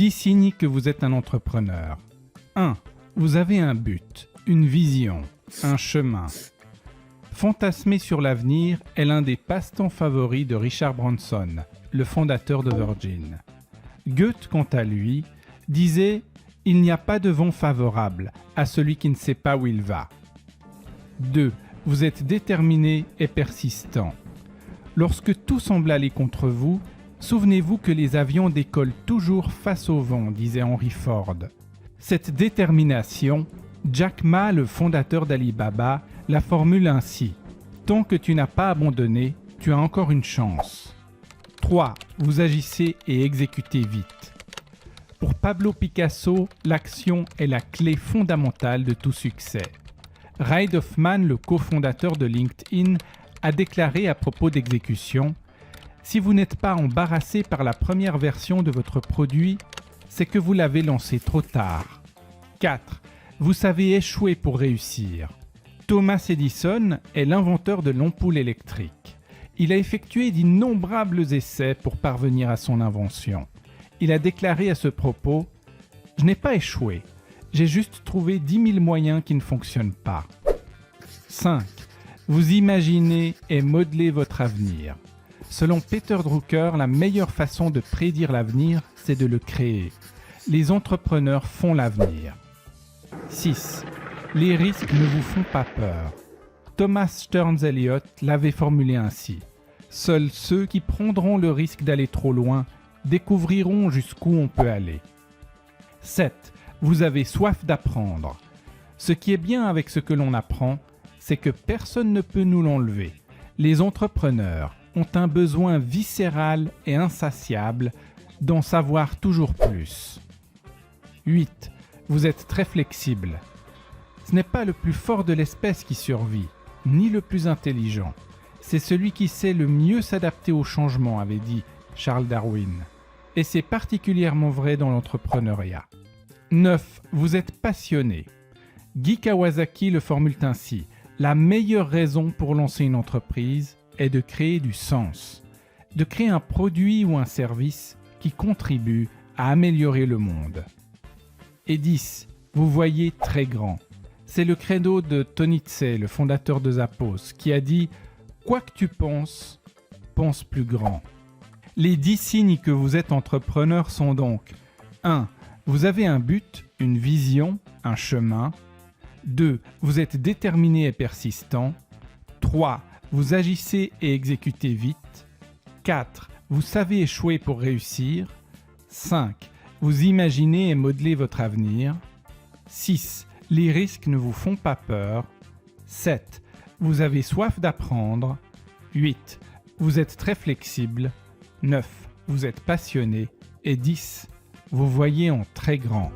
10 signes que vous êtes un entrepreneur. 1. Vous avez un but, une vision, un chemin. Fantasmer sur l'avenir est l'un des passe-temps favoris de Richard Branson, le fondateur de Virgin. Goethe, quant à lui, disait « Il n'y a pas de vent favorable à celui qui ne sait pas où il va ». 2. Vous êtes déterminé et persistant. Lorsque tout semble aller contre vous, souvenez-vous que les avions décollent toujours face au vent, disait Henry Ford. Cette détermination, Jack Ma, le fondateur d'Alibaba, la formule ainsi. Tant que tu n'as pas abandonné, tu as encore une chance. 3. Vous agissez et exécutez vite. Pour Pablo Picasso, l'action est la clé fondamentale de tout succès. Reid Hoffman, le cofondateur de LinkedIn, a déclaré à propos d'exécution « Si vous n'êtes pas embarrassé par la première version de votre produit, c'est que vous l'avez lancé trop tard. » 4. Vous savez échouer pour réussir. Thomas Edison est l'inventeur de l'ampoule électrique. Il a effectué d'innombrables essais pour parvenir à son invention. Il a déclaré à ce propos « Je n'ai pas échoué, j'ai juste trouvé 10 000 moyens qui ne fonctionnent pas. » 5. Vous imaginez et modelez votre avenir. Selon Peter Drucker, la meilleure façon de prédire l'avenir, c'est de le créer. Les entrepreneurs font l'avenir. 6. Les risques ne vous font pas peur. Thomas Stearns Eliot l'avait formulé ainsi. Seuls ceux qui prendront le risque d'aller trop loin découvriront jusqu'où on peut aller. 7. Vous avez soif d'apprendre. Ce qui est bien avec ce que l'on apprend, c'est que personne ne peut nous l'enlever. Les entrepreneurs ont un besoin viscéral et insatiable d'en savoir toujours plus. 8. Vous êtes très flexible. Ce n'est pas le plus fort de l'espèce qui survit, ni le plus intelligent. C'est celui qui sait le mieux s'adapter au changement, avait dit Charles Darwin. Et c'est particulièrement vrai dans l'entrepreneuriat. 9. Vous êtes passionné. Guy Kawasaki le formule ainsi. La meilleure raison pour lancer une entreprise est de créer du sens, de créer un produit ou un service qui contribue à améliorer le monde. Et 10. Vous voyez très grand. C'est le credo de Tony Tse, le fondateur de Zappos, qui a dit « Quoi que tu penses, pense plus grand ». Les 10 signes que vous êtes entrepreneur sont donc 1. Vous avez un but, une vision, un chemin. 2. Vous êtes déterminé et persistant. 3. Vous agissez et exécutez vite. 4. Vous savez échouer pour réussir. 5. Vous imaginez et modelez votre avenir. 6. Les risques ne vous font pas peur. 7. Vous avez soif d'apprendre. 8. Vous êtes très flexible. 9. Vous êtes passionné. Et 10. Vous voyez en très grand.